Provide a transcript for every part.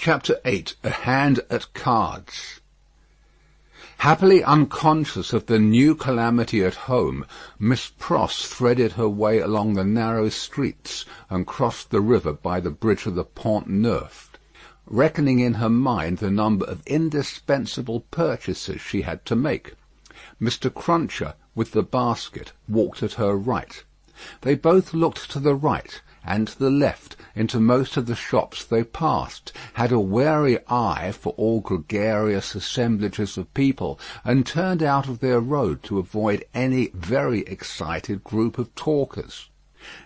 Chapter 8. A Hand at Cards. Happily unconscious of the new calamity at home, Miss Pross threaded her way along the narrow streets and crossed the river by the bridge of the Pont Neuf, reckoning in her mind the number of indispensable purchases she had to make. Mr. Cruncher, with the basket, walked at her right. They both looked to the right and to the left into most of the shops they passed, had a wary eye for all gregarious assemblages of people, and turned out of their road to avoid any very excited group of talkers.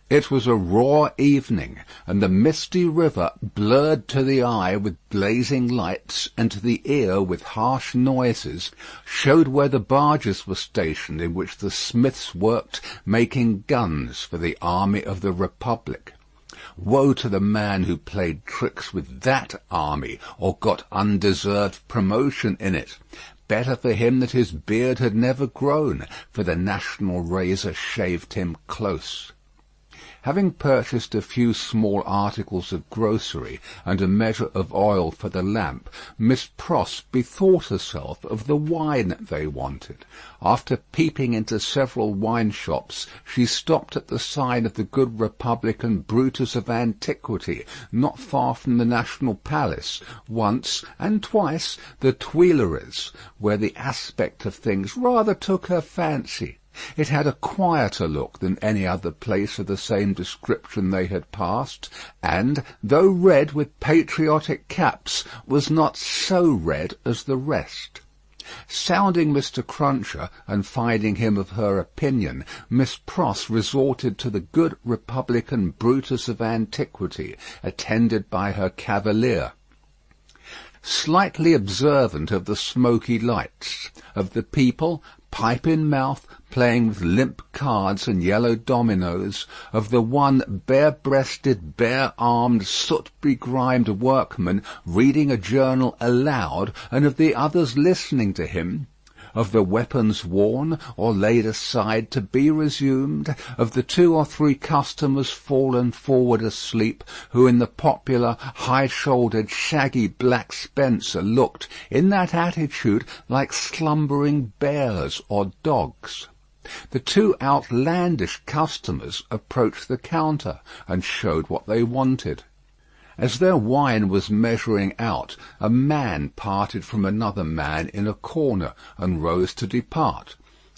It was a raw evening, and the misty river, blurred to the eye with blazing lights and to the ear with harsh noises, showed where the barges were stationed in which the smiths worked making guns for the army of the Republic. Woe to the man who played tricks with that army, or got undeserved promotion in it. Better for him that his beard had never grown, for the national razor shaved him close. Having purchased a few small articles of grocery and a measure of oil for the lamp, Miss Pross bethought herself of the wine they wanted. After peeping into several wine shops, she stopped at the sign of the good Republican Brutus of Antiquity, not far from the National Palace, once and twice the Tuileries, where the aspect of things rather took her fancy. It had a quieter look than any other place of the same description they had passed, and, though red with patriotic caps, was not so red as the rest. Sounding Mr. Cruncher, and finding him of her opinion, Miss Pross resorted to the good Republican Brutus of Antiquity, attended by her cavalier. Slightly observant of the smoky lights, of the people, pipe in mouth, playing with limp cards and yellow dominoes, of the one bare-breasted, bare-armed, soot-begrimed workman reading a journal aloud, and of the others listening to him, of the weapons worn or laid aside to be resumed, of the 2 or 3 customers fallen forward asleep, who in the popular high-shouldered shaggy black spencer looked, in that attitude, like slumbering bears or dogs. The 2 outlandish customers approached the counter and showed what they wanted. As their wine was measuring out, a man parted from another man in a corner and rose to depart.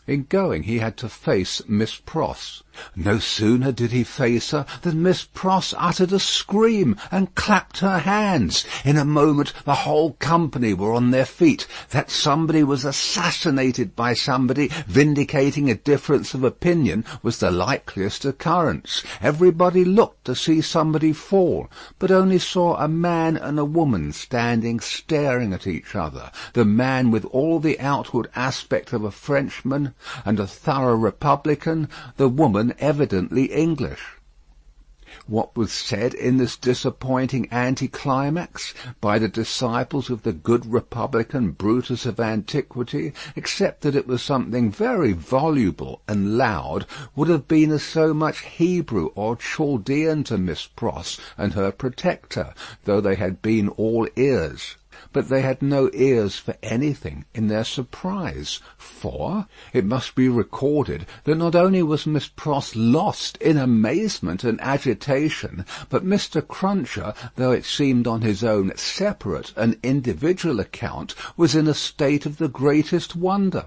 In going he had to face Miss Pross. No sooner did he face her than Miss Pross uttered a scream and clapped her hands. In a moment the whole company were on their feet. That somebody was assassinated by somebody, vindicating a difference of opinion, was the likeliest occurrence. Everybody looked to see somebody fall, but only saw a man and a woman standing staring at each other, the man with all the outward aspect of a Frenchman and a thorough Republican, the woman evidently English. What was said in this disappointing anticlimax by the disciples of the good Republican Brutus of Antiquity, except that it was something very voluble and loud, would have been as so much Hebrew or Chaldean to Miss Pross and her protector, though they had been all ears. But they had no ears for anything in their surprise, for it must be recorded that not only was Miss Pross lost in amazement and agitation, but Mr. Cruncher, though it seemed on his own separate and individual account, was in a state of the greatest wonder.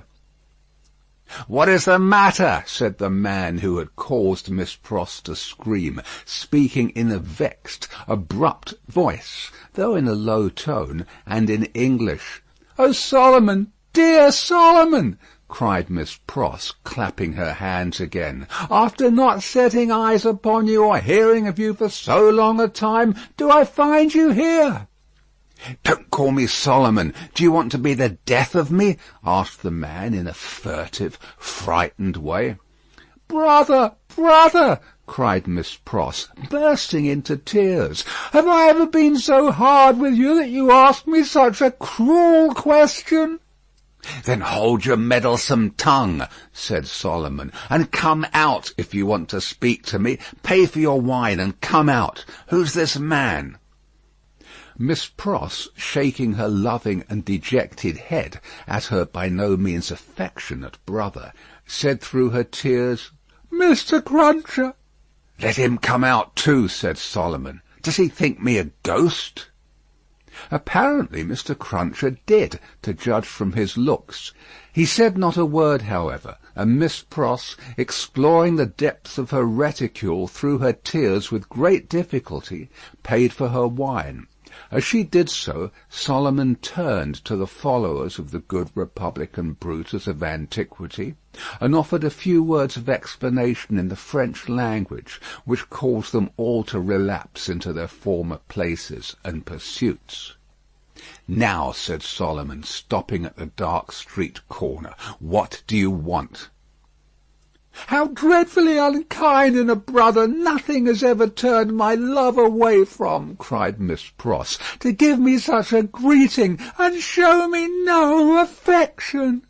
"What is the matter?" said the man who had caused Miss Pross to scream, speaking in a vexed, abrupt voice, though in a low tone, and in English. "Oh, Solomon, dear Solomon!" cried Miss Pross, clapping her hands again. "After not setting eyes upon you or hearing of you for so long a time, do I find you here?" "Don't call me Solomon. Do you want to be the death of me?" asked the man in a furtive, frightened way. "Brother, brother!" cried Miss Pross, bursting into tears. "Have I ever been so hard with you that you ask me such a cruel question?" "Then hold your meddlesome tongue," said Solomon, "and come out if you want to speak to me. Pay for your wine and come out. Who's this man?" Miss Pross, shaking her loving and dejected head at her by no means affectionate brother, said through her tears, "Mr. Cruncher." "Let him come out too," said Solomon. "Does he think me a ghost?" Apparently Mr. Cruncher did, to judge from his looks. He said not a word, however, and Miss Pross, exploring the depths of her reticule through her tears with great difficulty, paid for her wine. As she did so, Solomon turned to the followers of the good Republican Brutus of antiquity, and offered a few words of explanation in the French language, which caused them all to relapse into their former places and pursuits. "Now," said Solomon, stopping at the dark street corner, "what do you want?" "How dreadfully unkind in a brother nothing has ever turned my love away from," cried Miss Pross, "to give me such a greeting and show me no affection."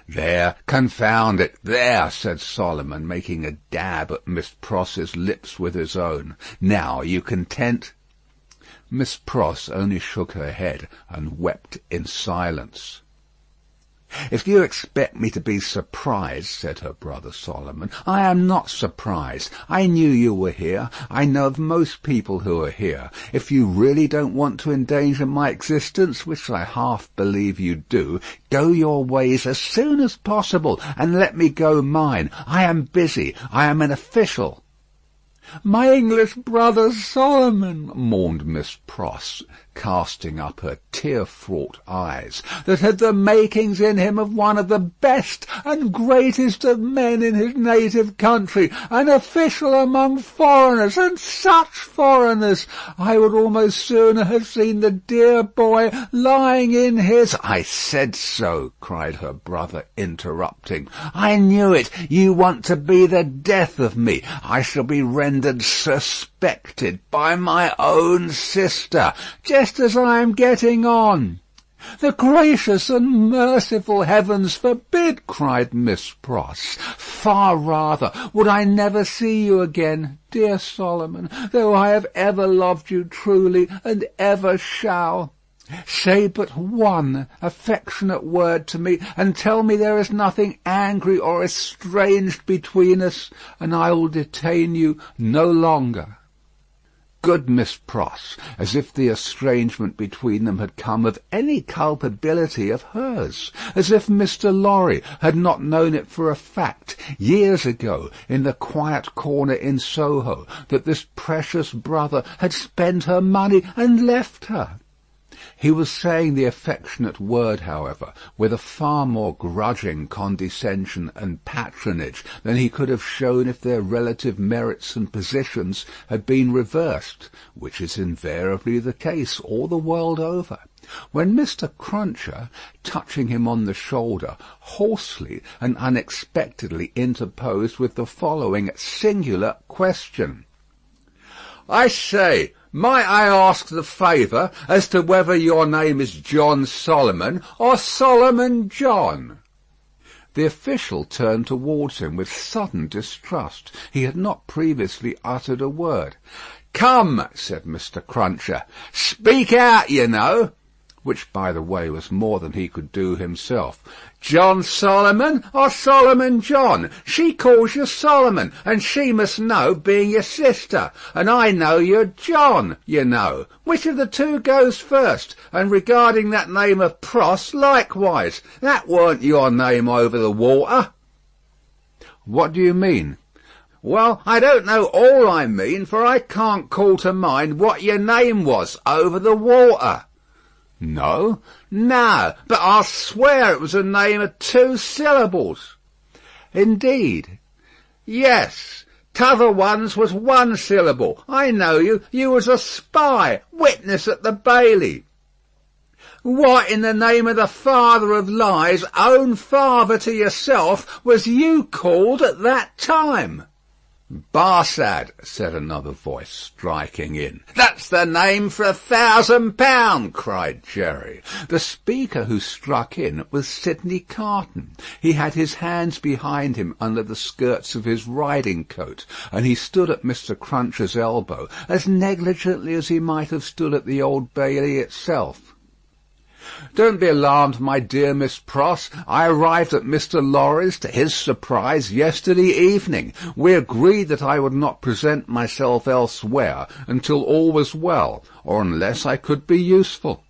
"There, confound it, there," said Solomon, making a dab at Miss Pross's lips with his own. "Now, are you content?" Miss Pross only shook her head and wept in silence. "If you expect me to be surprised," said her brother Solomon, "I am not surprised. I knew you were here. I know of most people who are here. If you really don't want to endanger my existence, which I half believe you do, go your ways as soon as possible, and let me go mine. I am busy. I am an official." "My English brother Solomon," mourned Miss Pross, casting up her tear-fraught eyes, "that had the makings in him of one of the best and greatest of men in his native country, an official among foreigners, and such foreigners! I would almost sooner have seen the dear boy lying in his—" "I said so," cried her brother, interrupting. "I knew it. You want to be the death of me. I shall be rendered suspected by my own sister, just as I am getting on." "The gracious and merciful heavens forbid!" cried Miss Pross. "Far rather would I never see you again, dear Solomon, though I have ever loved you truly and ever shall. Say but one affectionate word to me, and tell me there is nothing angry or estranged between us, and I will detain you no longer." Good Miss Pross, as if the estrangement between them had come of any culpability of hers, as if Mr. Lorry had not known it for a fact, years ago, in the quiet corner in Soho, that this precious brother had spent her money and left her. He was saying the affectionate word, however, with a far more grudging condescension and patronage than he could have shown if their relative merits and positions had been reversed, which is invariably the case all the world over, when Mr. Cruncher, touching him on the shoulder, hoarsely and unexpectedly interposed with the following singular question: "I say, might I ask the favour as to whether your name is John Solomon or Solomon John?" The official turned towards him with sudden distrust. He had not previously uttered a word. "Come," said Mr. Cruncher, "speak out, you know," which, by the way, was more than he could do himself. "John Solomon or Solomon John? She calls you Solomon, and she must know, being your sister, and I know you're John, you know. Which of the two goes first? And regarding that name of Pross, likewise. That weren't your name over the water." "What do you mean?" "Well, I don't know all I mean, for I can't call to mind what your name was over the water." "No?" "No, but I'll swear it was a name of 2 syllables. "Indeed?" "Yes. T'other ones was 1 syllable. I know you. You was a spy, witness at the Bailey." "What in the name of the father of lies, own father to yourself, was you called at that time?" "Barsad," said another voice, striking in. "That's the name for £1,000," cried Jerry. The speaker who struck in was Sidney Carton. He had his hands behind him under the skirts of his riding-coat, and he stood at Mr. Cruncher's elbow as negligently as he might have stood at the Old Bailey itself. "Don't be alarmed, my dear Miss Pross. I arrived at Mr. Lorry's, to his surprise, yesterday evening. We agreed that I would not present myself elsewhere until all was well, or unless I could be useful.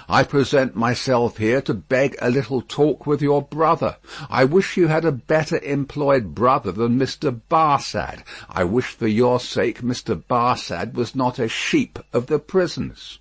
I present myself here to beg a little talk with your brother. I wish you had a better employed brother than Mr. Barsad. I wish for your sake Mr. Barsad was not a sheep of the prisons."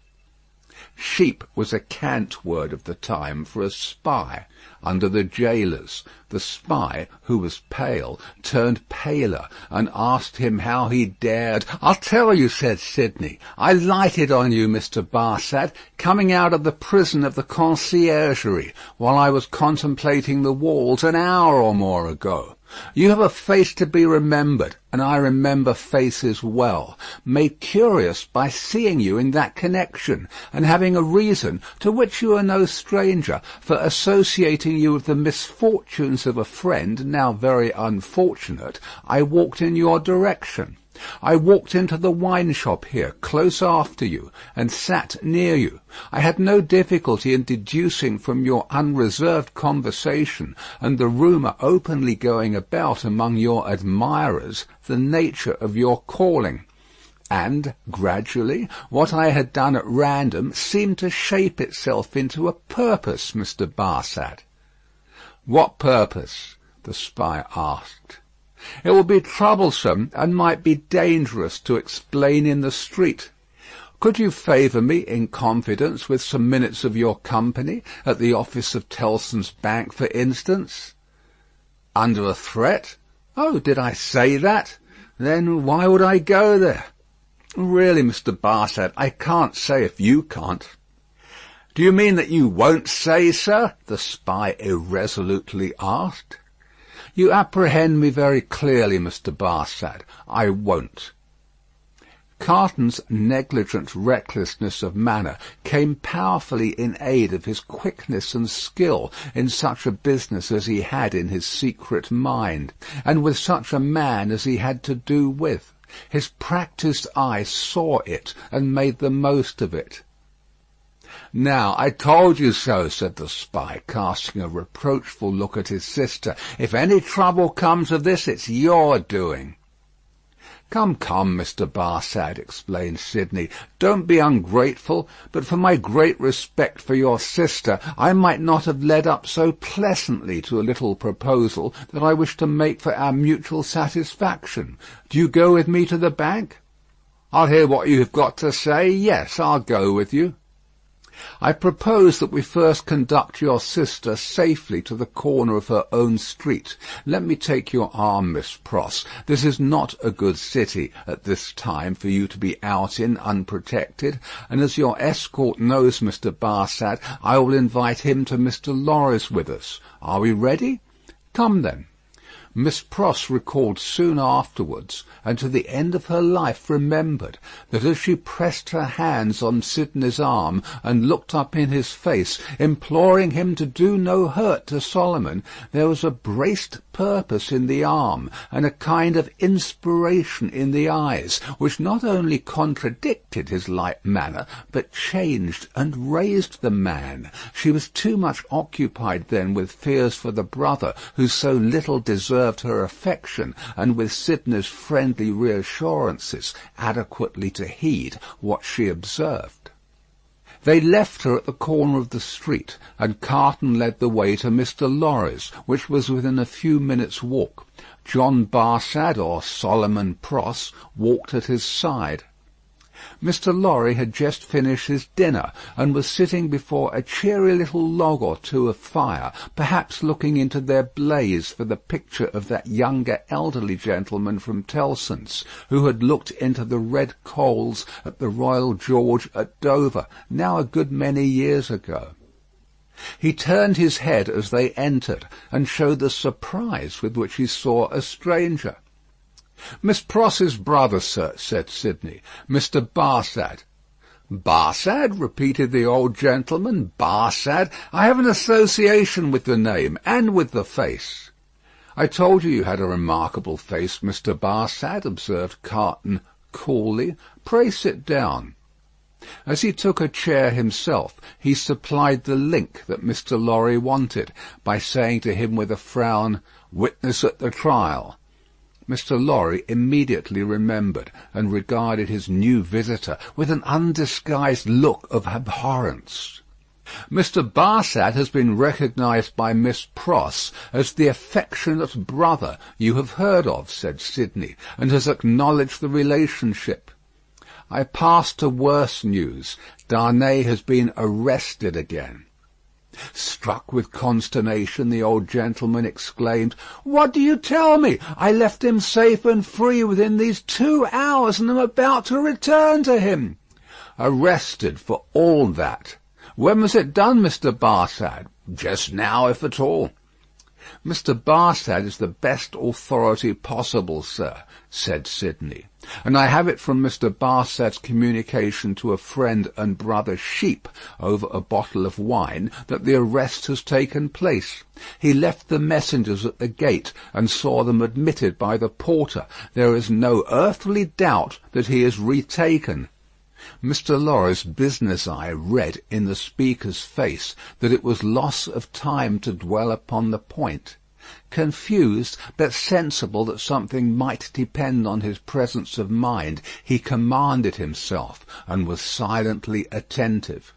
Sheep was a cant word of the time for a spy. Under the jailers, the spy, who was pale, turned paler, and asked him how he dared. "I'll tell you," said Sidney. "I lighted on you, Mr. Barsad, coming out of the prison of the Conciergerie, while I was contemplating the walls an hour or more ago. You have a face to be remembered, and I remember faces well, made curious by seeing you in that connection, and having a reason, to which you are no stranger, for associating you with the misfortunes of a friend now very unfortunate. I walked in your direction. I walked into the wine-shop here, close after you, and sat near you. I had no difficulty in deducing from your unreserved conversation, and the rumour openly going about among your admirers, the nature of your calling. And, gradually, what I had done at random seemed to shape itself into a purpose, Mr. Barsad." "What purpose?" the spy asked. "It will be troublesome and might be dangerous to explain in the street. Could you favour me, in confidence, with some minutes of your company, at the office of Tellson's Bank, for instance?" "Under a threat? Oh, did I say that? Then why would I go there?" "Really, Mr. Barsad, I can't say if you can't." "Do you mean that you won't say, sir?" the spy irresolutely asked. "You apprehend me very clearly, Mr. Barsad. I won't." Carton's negligent recklessness of manner came powerfully in aid of his quickness and skill in such a business as he had in his secret mind, and with such a man as he had to do with. His practised eye saw it and made the most of it. "Now, I told you so," said the spy, casting a reproachful look at his sister. "If any trouble comes of this, it's your doing." "Come, come, Mr. Barsad," explained Sidney. "Don't be ungrateful, but for my great respect for your sister, I might not have led up so pleasantly to a little proposal that I wish to make for our mutual satisfaction. Do you go with me to the bank?" "I'll hear what you have got to say. Yes, I'll go with you." "I propose that we first conduct your sister safely to the corner of her own street. Let me take your arm, Miss Pross. This is not a good city at this time for you to be out in unprotected, and as your escort knows Mr. Barsad, I will invite him to Mr. Lorry's with us. Are we ready? Come then." Miss Pross recalled soon afterwards, and to the end of her life remembered, that as she pressed her hands on Sidney's arm and looked up in his face, imploring him to do no hurt to Solomon, there was a braced purpose in the arm, and a kind of inspiration in the eyes, which not only contradicted his light manner, but changed and raised the man. She was too much occupied then with fears for the brother who so little deserved her affection, and with Sidney's friendly reassurances, adequately to heed what she observed. They left her at the corner of the street, and Carton led the way to Mr. Lorry's, which was within a few minutes' walk. John Barsad, or Solomon Pross, walked at his side. Mr. Lorry had just finished his dinner, and was sitting before a cheery little log or two of fire, perhaps looking into their blaze for the picture of that younger elderly gentleman from Tellson's, who had looked into the red coals at the Royal George at Dover, now a good many years ago. He turned his head as they entered, and showed the surprise with which he saw a stranger. "Miss Pross's brother, sir," said Sidney. "Mr. Barsad." "Barsad?" repeated the old gentleman. "Barsad? I have an association with the name, and with the face." "I told you had a remarkable face, Mr. Barsad," observed Carton coolly. "Pray sit down." As he took a chair himself, he supplied the link that Mr. Lorry wanted, by saying to him with a frown, "Witness at the trial." Mr. Lorry immediately remembered, and regarded his new visitor with an undisguised look of abhorrence. "Mr. Barsad has been recognized by Miss Pross as the affectionate brother you have heard of," said Sidney, "and has acknowledged the relationship. I pass to worse news. Darnay has been arrested again." Struck with consternation, the old gentleman exclaimed, "What do you tell me? I left him safe and free within these 2 hours, and am about to return to him." "Arrested for all that. When was it done, Mr. Barsad?" "Just now, if at all." "Mr. Barsad is the best authority possible, sir," said Sidney, "and I have it from Mr. Barsad's communication to a friend and brother Sheep over a bottle of wine that the arrest has taken place. He left the messengers at the gate and saw them admitted by the porter. There is no earthly doubt that he is retaken." Mr. Lorry's business eye read in the speaker's face that it was loss of time to dwell upon the point. Confused, but sensible that something might depend on his presence of mind, he commanded himself, and was silently attentive.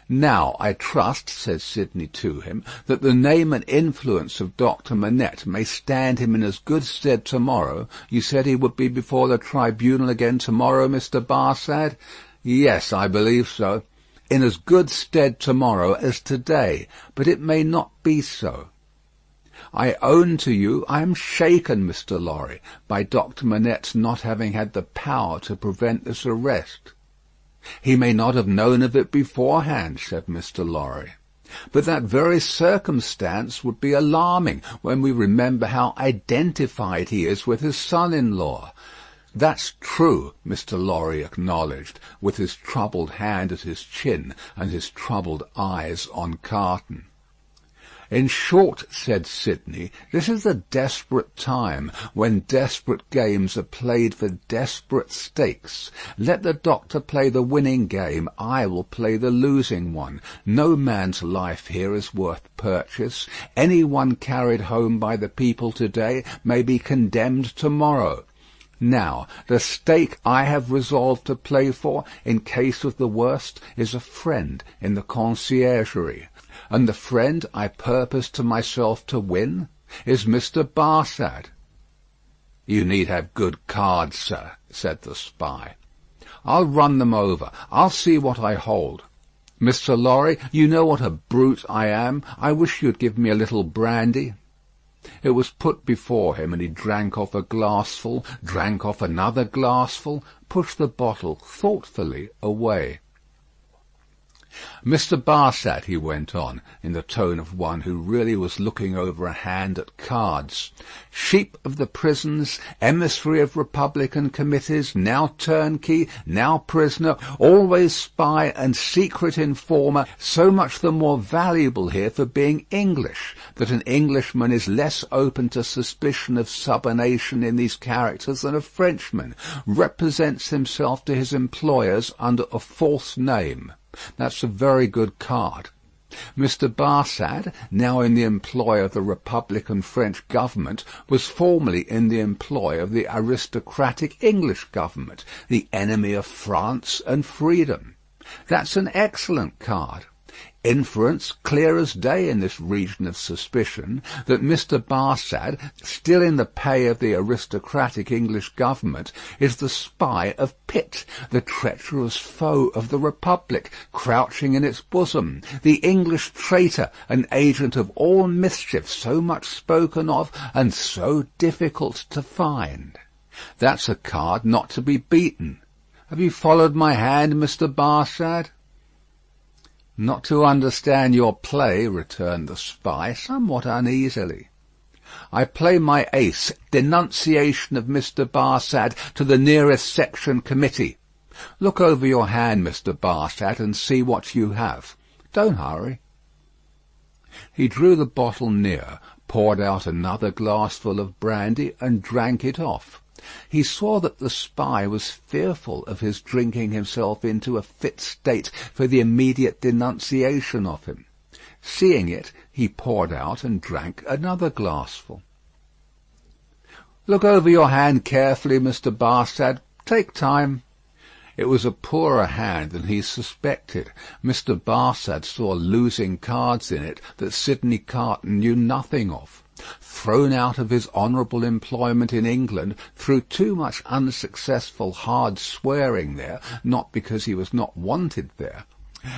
"Now, I trust," said Sidney to him, "that the name and influence of Dr. Manette may stand him in as good stead tomorrow. You said he would be before the tribunal again tomorrow, Mr. Barsad?" "Yes, I believe so." "In as good stead tomorrow as today, but it may not be so. I own to you I am shaken, Mr. Lorry, by Dr. Manette's not having had the power to prevent this arrest." "He may not have known of it beforehand," said Mr. Lorry. "But that very circumstance would be alarming when we remember how identified he is with his son-in-law." "That's true," Mr. Lorry acknowledged, with his troubled hand at his chin and his troubled eyes on Carton. "In short," said Sidney, "this is a desperate time, when desperate games are played for desperate stakes. Let the doctor play the winning game, I will play the losing one. No man's life here is worth purchase. Any one carried home by the people today may be condemned tomorrow. Now, the stake I have resolved to play for, in case of the worst, is a friend in the conciergerie. And the friend I purpose to myself to win is Mr. Barsad." "You need have good cards, sir," said the spy. "I'll run them over. I'll see what I hold. Mr. Lorry, you know what a brute I am. I wish you'd give me a little brandy." It was put before him, and he drank off a glassful, drank off another glassful, pushed the bottle thoughtfully away. "Mr. Barsad," he went on, in the tone of one who really was looking over a hand at cards, "Sheep of the prisons, emissary of Republican committees, now turnkey, now prisoner, always spy and secret informer, so much the more valuable here for being English, that an Englishman is less open to suspicion of subornation in these characters than a Frenchman, represents himself to his employers under a false name." That's a very good card. Mr. Barsad, now in the employ of the Republican French government, was formerly in the employ of the aristocratic English government, the enemy of France and freedom. That's an excellent card. Inference clear as day in this region of suspicion that Mr. Barsad, still in the pay of the aristocratic English government, is the spy of Pitt, the treacherous foe of the Republic, crouching in its bosom, the English traitor, an agent of all mischief, so much spoken of and so difficult to find. That's a card not to be beaten. Have you followed my hand, Mr. Barsad? "Not to understand your play," returned the spy, somewhat uneasily. I play my ace. Denunciation of Mr. Barsad to the nearest section committee. Look over your hand, Mr. Barsad, and see what you have. Don't hurry." He drew the bottle near, poured out another glassful of brandy, and drank it off. He saw that the spy was fearful of his drinking himself into a fit state for the immediate denunciation of him. Seeing it, he poured out and drank another glassful. "Look over your hand carefully, Mr. Barsad. Take time." It was a poorer hand than he suspected. Mr. Barsad saw losing cards in it that Sidney Carton knew nothing of. Thrown out of his honourable employment in England through too much unsuccessful hard swearing there, not because he was not wanted there.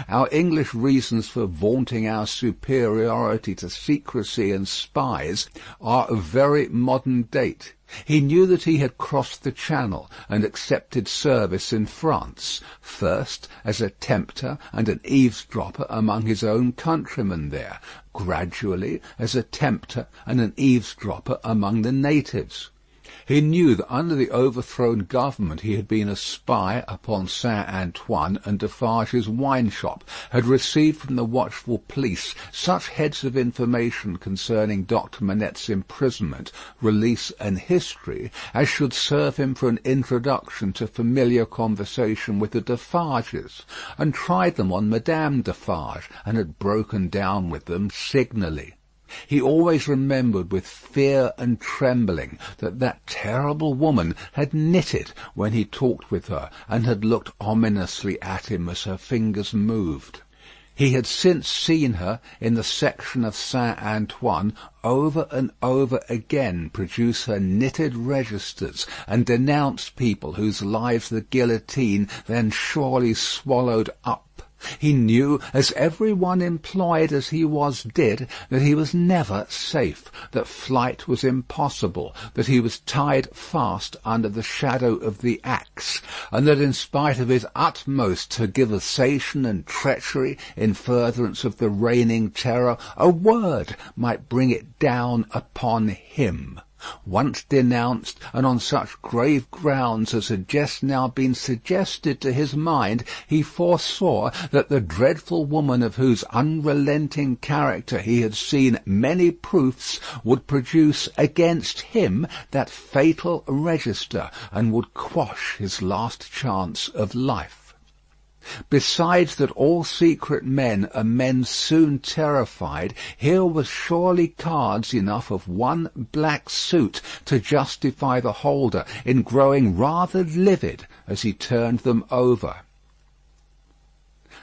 Our English reasons for vaunting our superiority to secrecy and spies are of very modern date. He knew that he had crossed the Channel and accepted service in France, first as a tempter and an eavesdropper among his own countrymen there, gradually as a tempter and an eavesdropper among the natives. He knew that under the overthrown government he had been a spy upon Saint Antoine and Defarge's wine shop, had received from the watchful police such heads of information concerning Dr. Manette's imprisonment, release, and history, as should serve him for an introduction to familiar conversation with the Defarges, and tried them on Madame Defarge, and had broken down with them signally. He always remembered with fear and trembling that terrible woman had knitted when he talked with her, and had looked ominously at him as her fingers moved. He had since seen her in the section of Saint Antoine over and over again produce her knitted registers and denounce people whose lives the guillotine then surely swallowed up. He knew, as every one employed as he was did, that he was never safe, that flight was impossible, that he was tied fast under the shadow of the axe, and that in spite of his utmost tergiversation and treachery in furtherance of the reigning terror, a word might bring it down upon him. Once denounced, and on such grave grounds as had just now been suggested to his mind, he foresaw that the dreadful woman of whose unrelenting character he had seen many proofs would produce against him that fatal register, and would quash his last chance of life. Besides that all secret men are men soon terrified, here was surely cards enough of one black suit to justify the holder in growing rather livid as he turned them over.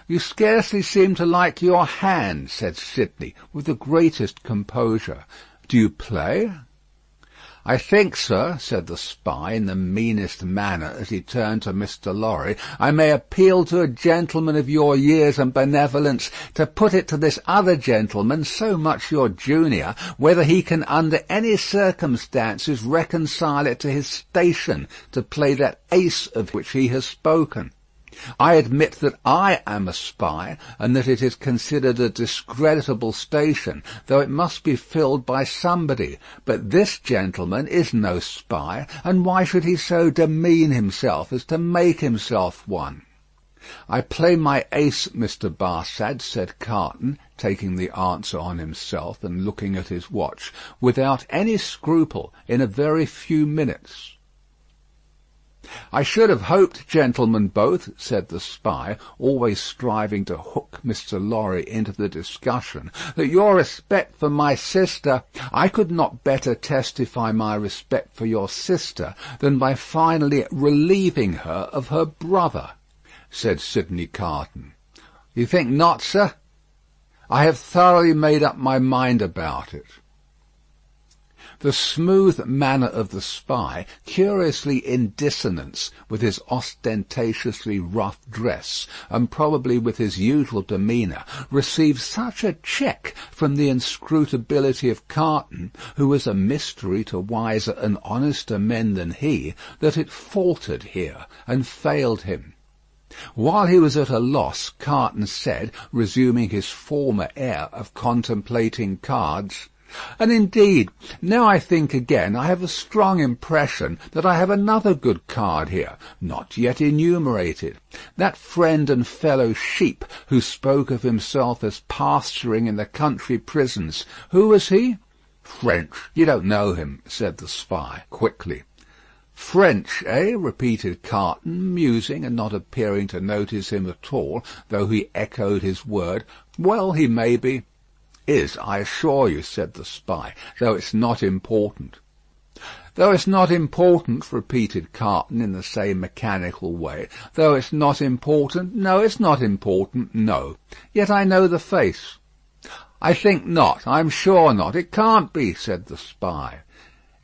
"You scarcely seem to like your hand," said Sidney, with the greatest composure. "Do you play?" "I think, sir," said the spy, in the meanest manner, as he turned to Mr. Lorry, "I may appeal to a gentleman of your years and benevolence to put it to this other gentleman, so much your junior, whether he can under any circumstances reconcile it to his station to play that ace of which he has spoken. I admit that I am a spy, and that it is considered a discreditable station, though it must be filled by somebody. But this gentleman is no spy, and why should he so demean himself as to make himself one?" "I play my ace, Mr. Barsad," said Carton, taking the answer on himself, and looking at his watch, "without any scruple, in a very few minutes." "I should have hoped, gentlemen both," said the spy, always striving to hook Mr. Lorry into the discussion, "that your respect for my sister—" "I could not better testify my respect for your sister than by finally relieving her of her brother," said Sidney Carton. "You think not, sir?" "I have thoroughly made up my mind about it." The smooth manner of the spy, curiously in dissonance with his ostentatiously rough dress, and probably with his usual demeanour, received such a check from the inscrutability of Carton, who was a mystery to wiser and honester men than he, that it faltered here and failed him. While he was at a loss, Carton said, resuming his former air of contemplating cards, And indeed, now I think again, I have a strong impression that I have another good card here, not yet enumerated. That friend and fellow Sheep, who spoke of himself as pasturing in the country prisons, who was he? French. You don't know him, said the spy, quickly. French, eh? Repeated Carton, musing and not appearing to notice him at all, though he echoed his word. Well, he may be. Is, I assure you, said the spy, though it's not important. Though it's not important, repeated Carton in the same mechanical way. Though it's not important, no, it's not important, no. Yet I know the face. I think not, I'm sure not. It can't be, said the spy.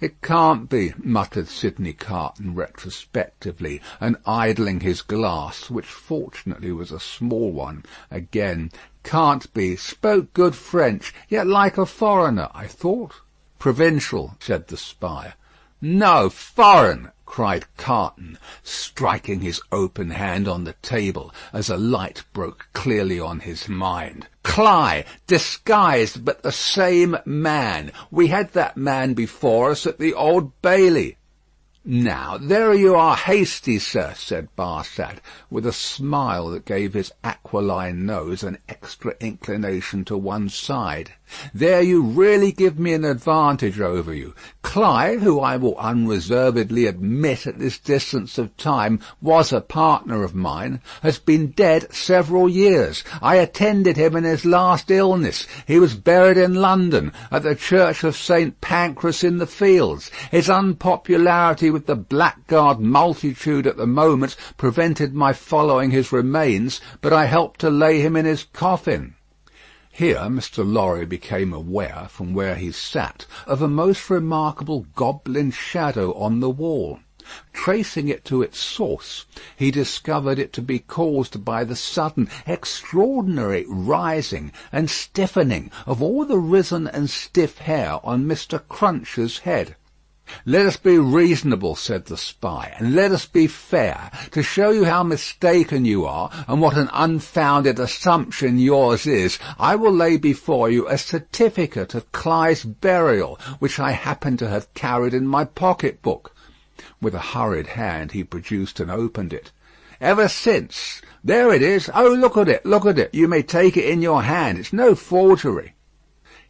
It can't be, muttered Sidney Carton retrospectively, and idling his glass, which fortunately was a small one, again. Can't be. Spoke good French, yet like a foreigner, I thought. Provincial, said the spy. No, foreign, cried Carton, striking his open hand on the table as a light broke clearly on his mind. Cly, disguised, but the same man. We had that man before us at the Old Bailey. Now, there you are hasty, sir, said Barsad, with a smile that gave his aquiline nose an extra inclination to one side. There you really give me an advantage over you. Cly, who I will unreservedly admit at this distance of time was a partner of mine, has been dead several years. I attended him in his last illness. He was buried in London, at the church of St. Pancras in the Fields. His unpopularity with the blackguard multitude at the moment prevented my following his remains, but I helped to lay him in his coffin. Here Mr. Lorry became aware, from where he sat, of a most remarkable goblin shadow on the wall. Tracing it to its source, he discovered it to be caused by the sudden, extraordinary rising and stiffening of all the risen and stiff hair on Mr. Cruncher's head. Let us be reasonable, said the spy, and let us be fair, to show you how mistaken you are, and what an unfounded assumption yours is. I will lay before you a certificate of Cly's burial, which I happen to have carried in my pocket-book. With a hurried hand he produced and opened it. Ever since. There it is. Oh, look at it, look at it. You may take it in your hand. It's no forgery.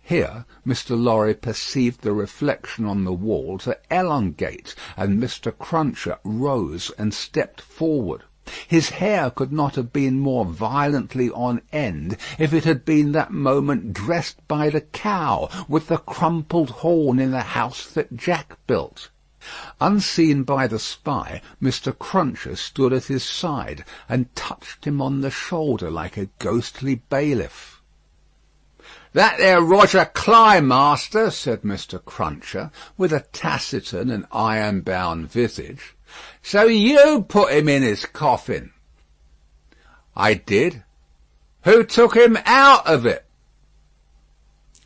Here Mr. Lorry perceived the reflection on the wall to elongate, and Mr. Cruncher rose and stepped forward. His hair could not have been more violently on end if it had been that moment dressed by the cow with the crumpled horn in the house that Jack built. Unseen by the spy, Mr. Cruncher stood at his side and touched him on the shoulder like a ghostly bailiff. "That there Roger Cly, master," said Mr. Cruncher, with a taciturn and iron-bound visage. "So you put him in his coffin?" "I did." "Who took him out of it?"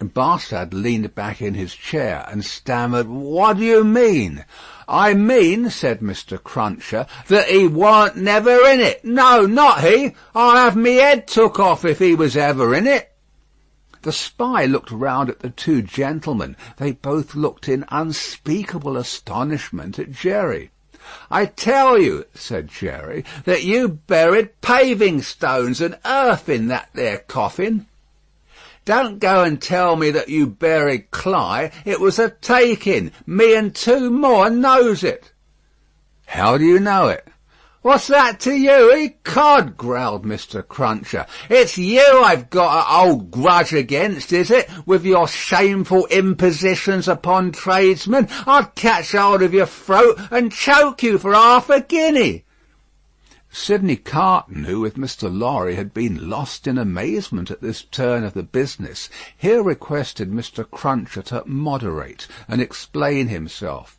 Barsad leaned back in his chair and stammered, "What do you mean?" "I mean," said Mr. Cruncher, "that he warn't never in it. No, not he. I'll have me head took off if he was ever in it." The spy looked round at the two gentlemen. They both looked in unspeakable astonishment at Jerry. "I tell you," said Jerry, "that you buried paving stones and earth in that there coffin. Don't go and tell me that you buried Cly. It was a take-in. Me and two more knows it." "How do you know it?" "What's that to you, ecod?" growled Mr. Cruncher. "It's you I've got a old grudge against, is it, with your shameful impositions upon tradesmen? I'd catch hold of your throat and choke you for half a guinea." Sidney Carton, who with Mr. Lorry had been lost in amazement at this turn of the business, here requested Mr. Cruncher to moderate and explain himself.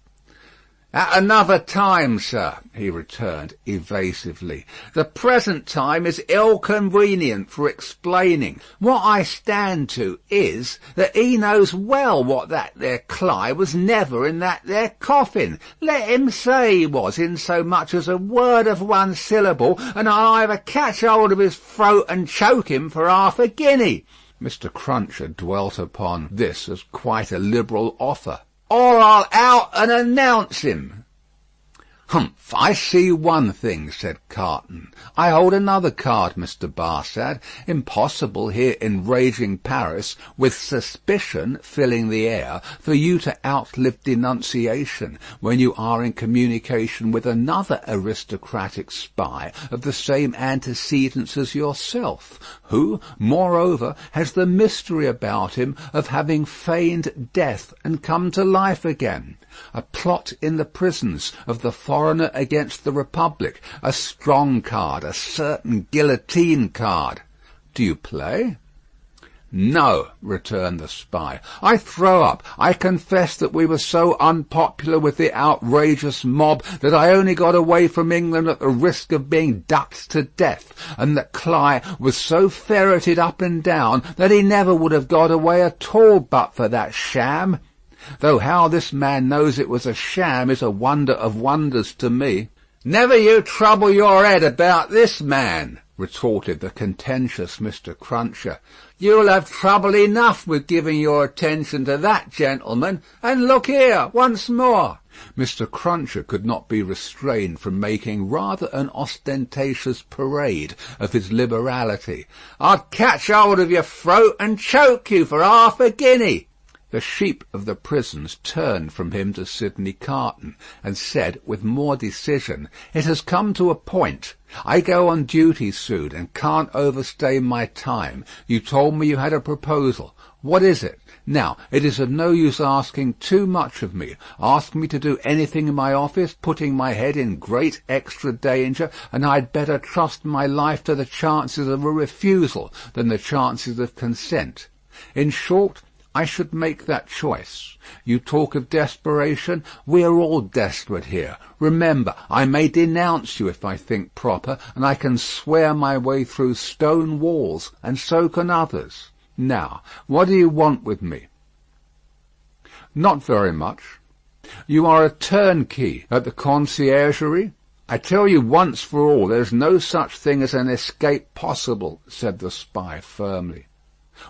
"At another time, sir," he returned evasively. "The present time is ill convenient for explaining. What I stand to is that he knows well what that there Cly was never in that there coffin. Let him say he was, in so much as a word of one syllable, and I'll either catch hold of his throat and choke him for half a guinea. Mr. Cruncher dwelt upon this as quite a liberal offer. "Or I'll out and announce him." "Humph, I see one thing," said Carton. "I hold another card, Mr. Barsad. Impossible here in raging Paris, with suspicion filling the air, for you to outlive denunciation, when you are in communication with another aristocratic spy of the same antecedents as yourself, who, moreover, has the mystery about him of having feigned death and come to life again. A plot in the prisons of the foreigner against the Republic, a strong card, a certain guillotine card. Do you play?" "No," returned the spy. "I throw up. I confess that we were so unpopular with the outrageous mob that I only got away from England at the risk of being ducked to death, and that Cly was so ferreted up and down that he never would have got away at all but for that sham. Though how this man knows it was a sham is a wonder of wonders to me." "Never you trouble your head about this man," retorted the contentious Mr. Cruncher. "You'll have trouble enough with giving your attention to that gentleman. And look here, once more." Mr. Cruncher could not be restrained from making rather an ostentatious parade of his liberality. "I'd catch hold of your throat and choke you for half a guinea." The sheep of the prisons turned from him to Sidney Carton, and said with more decision, "It has come to a point. I go on duty soon, and can't overstay my time. You told me you had a proposal. What is it? Now, it is of no use asking too much of me. Ask me to do anything in my office, putting my head in great extra danger, and I'd better trust my life to the chances of a refusal than the chances of consent. In short, I should make that choice. You talk of desperation. We are all desperate here. Remember, I may denounce you if I think proper, and I can swear my way through stone walls, and so can others. Now, what do you want with me?" "Not very much." "You are a turnkey at the conciergerie?" "I tell you once for all, there's no such thing as an escape possible," said the spy firmly.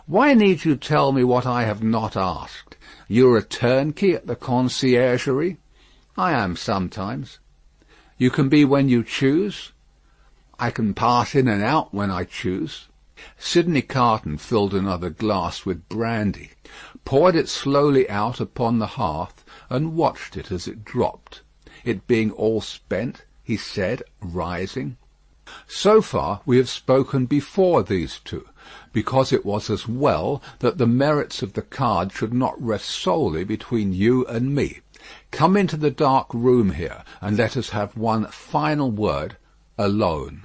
"Why need you tell me what I have not asked? You are a turnkey at the conciergerie?" "I am sometimes." "You can be when you choose?" "I can pass in and out when I choose." Sidney Carton filled another glass with brandy, poured it slowly out upon the hearth, and watched it as it dropped. It being all spent, he said, rising, "So far we have spoken before these two, because it was as well that the merits of the card should not rest solely between you and me. Come into the dark room here, and let us have one final word alone."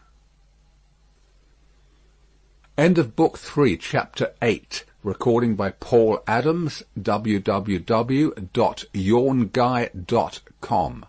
End of Book 3, Chapter 8. Recording by Paul Adams, www.yawnguy.com.